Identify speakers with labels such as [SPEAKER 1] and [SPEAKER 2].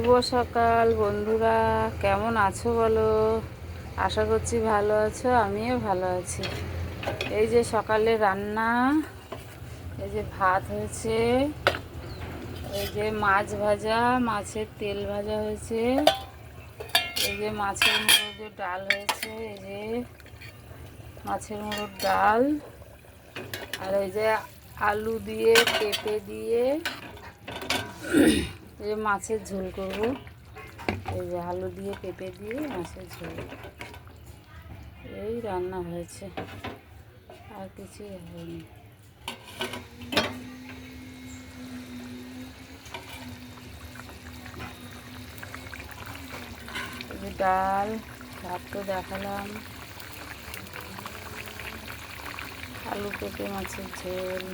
[SPEAKER 1] শুভ সকাল বন্ধুরা, কেমন আছো বলো? আশা করছি ভালো আছো, আমিও ভালো আছি। এই যে সকালে রান্না, এই যে ভাত হয়েছে, এই যে মাছ ভাজা, মাছের তেল ভাজা হয়েছে, এই যে মাছের মুড়োর ডাল হয়েছে, এই যে মাছের মুড়োর ডাল, আর এই যে আলু দিয়ে পেঁপে দিয়ে এই যে মাছের ঝোল করব। এই যে আলু দিয়ে পেঁপে দিয়ে মাছের ঝোল, এই রান্না হয়েছে, আর কিছুই হয়নি। এই যে ডাল, ভাত তো দেখালাম, আলু পেঁপে মাছের ঝোল।